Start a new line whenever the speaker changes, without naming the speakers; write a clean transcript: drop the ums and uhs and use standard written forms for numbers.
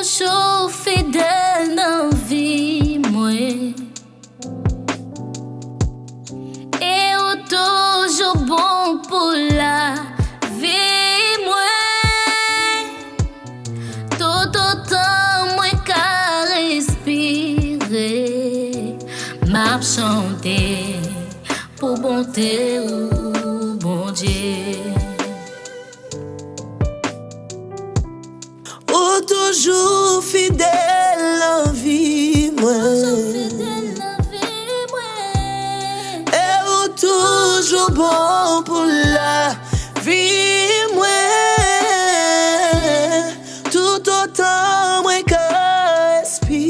toujours fidèle dans la vie, mwen. Et ou toujours bon pour la vie, mwen. Tout autant mwen ka respirer, m'a chanter pour bonté ou Bondye.
Ou toujours fidèle en vie, mwen. Et ou toujours bon pour la vie, mwen. Tout autant mwen ka respire.